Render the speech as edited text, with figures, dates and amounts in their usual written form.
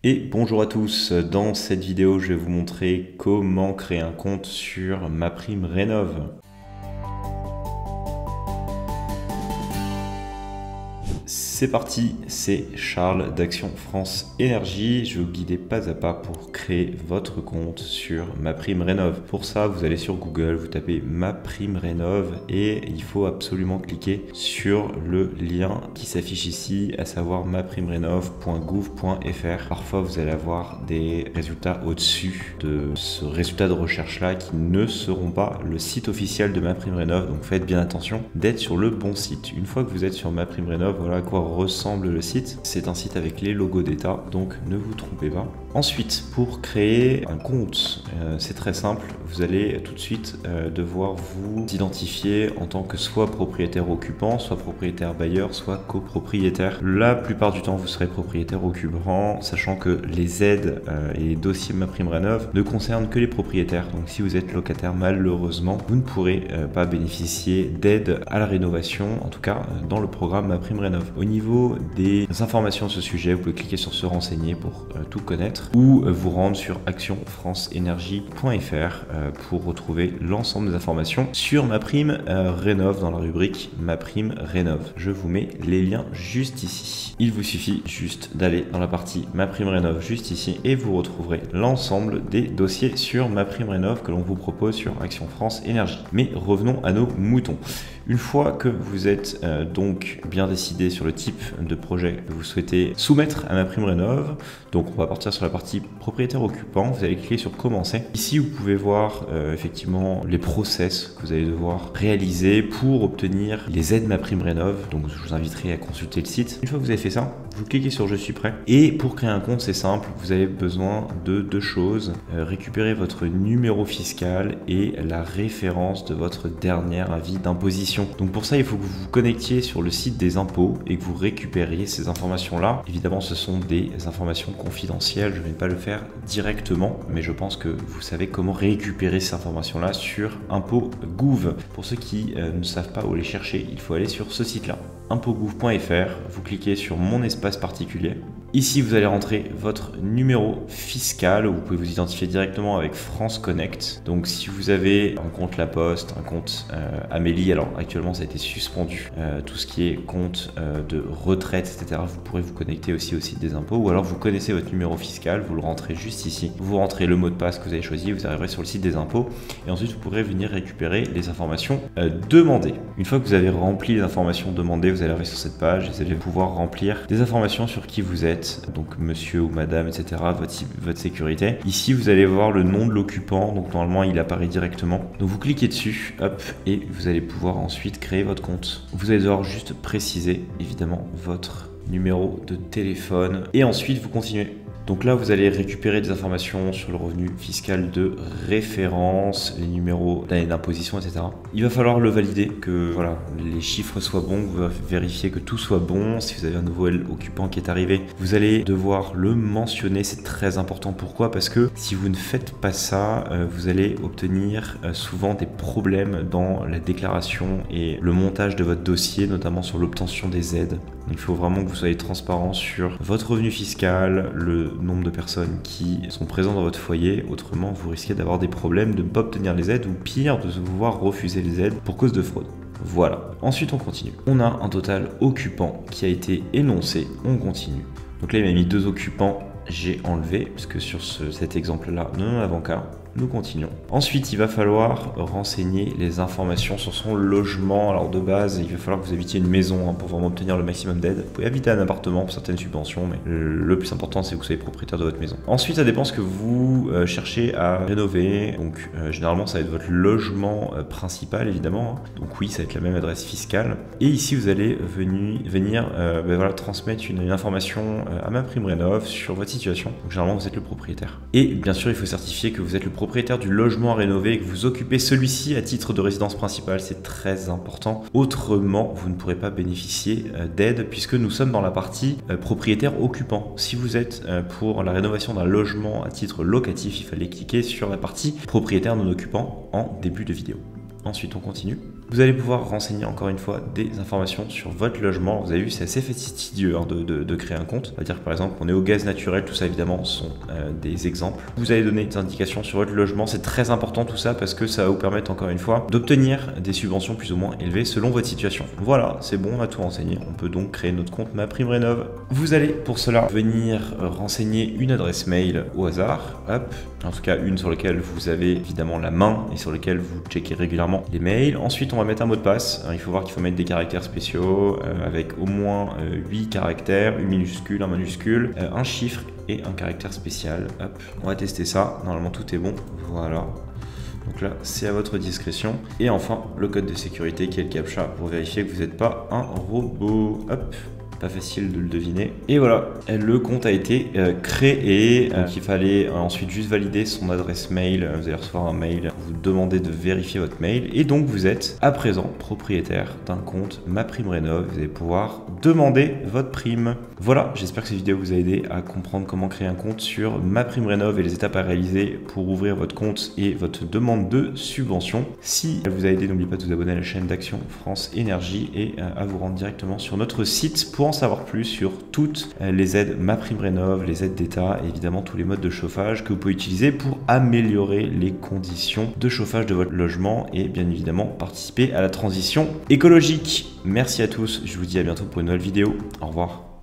Et bonjour à tous, dans cette vidéo je vais vous montrer comment créer un compte sur MaPrimeRénov'. C'est parti, c'est Charles d'Action France Énergie. Je vais vous guider pas à pas pour créer votre compte sur MaPrimeRénov'. Pour ça, vous allez sur Google, vous tapez MaPrimeRénov' et il faut absolument cliquer sur le lien qui s'affiche ici, à savoir maprimerenov.gouv.fr. Parfois, vous allez avoir des résultats au-dessus de ce résultat de recherche-là qui ne seront pas le site officiel de MaPrimeRénov'. Donc faites bien attention d'être sur le bon site. Une fois que vous êtes sur MaPrimeRénov', voilà à quoi ressemble le site. C'est un site avec les logos d'État, donc ne vous trompez pas. Ensuite, pour créer un compte, c'est très simple. Vous allez tout de suite devoir vous identifier en tant que soit propriétaire occupant, soit propriétaire bailleur, soit copropriétaire. La plupart du temps, vous serez propriétaire occupant, sachant que les aides et les dossiers MaPrimeRénov' ne concernent que les propriétaires. Donc si vous êtes locataire, malheureusement, vous ne pourrez pas bénéficier d'aide à la rénovation, en tout cas dans le programme MaPrimeRénov'. Au niveau des informations sur ce sujet, vous pouvez cliquer sur se renseigner pour tout connaître ou vous rendre sur actionfranceenergie.fr pour retrouver l'ensemble des informations sur MaPrimeRénov' dans la rubrique MaPrimeRénov'. Je vous mets les liens juste ici. Il vous suffit juste d'aller dans la partie MaPrimeRénov' juste ici et vous retrouverez l'ensemble des dossiers sur MaPrimeRénov' que l'on vous propose sur Action France Énergie. Mais revenons à nos moutons. Une fois que vous êtes donc bien décidé sur le type de projet que vous souhaitez soumettre à MaPrimeRénov', donc on va partir sur la partie propriétaire occupant, vous allez cliquer sur commencer. Ici vous pouvez voir effectivement les process que vous allez devoir réaliser pour obtenir les aides MaPrimeRénov', donc je vous inviterai à consulter le site. Une fois que vous avez fait ça, vous cliquez sur je suis prêt et pour créer un compte c'est simple, vous avez besoin de deux choses, récupérer votre numéro fiscal et la référence de votre dernier avis d'imposition. Donc pour ça, il faut que vous vous connectiez sur le site des impôts et que vous récupériez ces informations-là. Évidemment, ce sont des informations confidentielles. Je ne vais pas le faire directement, mais je pense que vous savez comment récupérer ces informations-là sur impôts.gouv. Pour ceux qui ne savent pas où les chercher, il faut aller sur ce site-là, impôts.gouv.fr. Vous cliquez sur mon espace particulier. Ici, vous allez rentrer votre numéro fiscal. Vous pouvez vous identifier directement avec France Connect. Donc, si vous avez un compte La Poste, un compte Amélie, alors actuellement, ça a été suspendu. Tout ce qui est compte de retraite, etc., vous pourrez vous connecter aussi au site des impôts. Ou alors, vous connaissez votre numéro fiscal, vous le rentrez juste ici. Vous rentrez le mot de passe que vous avez choisi, vous arriverez sur le site des impôts. Et ensuite, vous pourrez venir récupérer les informations demandées. Une fois que vous avez rempli les informations demandées, vous allez arriver sur cette page et vous allez pouvoir remplir des informations sur qui vous êtes. Donc monsieur ou madame, etc., votre sécurité. Ici, vous allez voir le nom de l'occupant, donc normalement, il apparaît directement. Donc vous cliquez dessus, hop, et vous allez pouvoir ensuite créer votre compte. Vous allez devoir juste préciser, évidemment, votre numéro de téléphone et ensuite vous continuez. Donc là, vous allez récupérer des informations sur le revenu fiscal de référence, les numéros d'année d'imposition, etc. Il va falloir le valider, que voilà, les chiffres soient bons, vous vérifiez que tout soit bon. Si vous avez un nouvel occupant qui est arrivé, vous allez devoir le mentionner, c'est très important. Pourquoi? Parce que si vous ne faites pas ça, vous allez obtenir souvent des problèmes dans la déclaration et le montage de votre dossier, notamment sur l'obtention des aides. Il faut vraiment que vous soyez transparent sur votre revenu fiscal, le nombre de personnes qui sont présentes dans votre foyer. Autrement, vous risquez d'avoir des problèmes de ne pas obtenir les aides ou pire, de vous voir refuser les aides pour cause de fraude. Voilà. Ensuite, on continue. On a un total occupant qui a été énoncé. On continue. Donc là, il m'a mis 2 occupants. J'ai enlevé, parce que sur cet exemple-là, nous n'en avons qu'un. Nous continuons. Ensuite, il va falloir renseigner les informations sur son logement. Alors de base, il va falloir que vous habitiez une maison pour vraiment obtenir le maximum d'aide. Vous pouvez habiter un appartement pour certaines subventions, mais le plus important, c'est que vous soyez propriétaire de votre maison. Ensuite, ça dépend ce que vous cherchez à rénover. Donc généralement, ça va être votre logement principal, évidemment. Donc oui, ça va être la même adresse fiscale. Et ici, vous allez venir voilà, transmettre une information à MaPrimeRénov' sur votre situation. Donc généralement, vous êtes le propriétaire. Et bien sûr, il faut certifier que vous êtes le propriétaire du logement à rénover et que vous occupez celui-ci à titre de résidence principale, c'est très important. Autrement, vous ne pourrez pas bénéficier d'aide puisque nous sommes dans la partie propriétaire occupant. Si vous êtes pour la rénovation d'un logement à titre locatif, il fallait cliquer sur la partie propriétaire non occupant en début de vidéo. Ensuite, on continue. Vous allez pouvoir renseigner encore une fois des informations sur votre logement. Vous avez vu, c'est assez fastidieux hein, de créer un compte. On va dire que par exemple, on est au gaz naturel, tout ça évidemment sont des exemples. Vous allez donner des indications sur votre logement, c'est très important tout ça parce que ça va vous permettre encore une fois d'obtenir des subventions plus ou moins élevées selon votre situation. Voilà, c'est bon, on a tout renseigné. On peut donc créer notre compte MaPrimeRénov. Vous allez pour cela venir renseigner une adresse mail au hasard, hop, en tout cas une sur laquelle vous avez évidemment la main et sur laquelle vous checkez régulièrement les mails. Ensuite, on va mettre un mot de passe. Il faut voir qu'il faut mettre des caractères spéciaux avec au moins 8 caractères, une minuscule, un majuscule, un chiffre et un caractère spécial. Hop, on va tester ça. Normalement, tout est bon. Voilà. Donc là, c'est à votre discrétion. Et enfin, le code de sécurité qui est le CAPTCHA pour vérifier que vous n'êtes pas un robot. Hop. Pas facile de le deviner. Et voilà, le compte a été créé. Donc il fallait ensuite juste valider son adresse mail. Vous allez recevoir un mail, vous demandez de vérifier votre mail. Et donc vous êtes à présent propriétaire d'un compte MaPrimeRénov. Vous allez pouvoir demander votre prime. Voilà, j'espère que cette vidéo vous a aidé à comprendre comment créer un compte sur MaPrimeRénov et les étapes à réaliser pour ouvrir votre compte et votre demande de subvention. Si elle vous a aidé, n'oubliez pas de vous abonner à la chaîne d'Action France Énergie et à vous rendre directement sur notre site pour en savoir plus sur toutes les aides MaPrimeRénov, les aides d'État et évidemment tous les modes de chauffage que vous pouvez utiliser pour améliorer les conditions de chauffage de votre logement et bien évidemment participer à la transition écologique. Merci à tous, je vous dis à bientôt pour une nouvelle vidéo. Au revoir.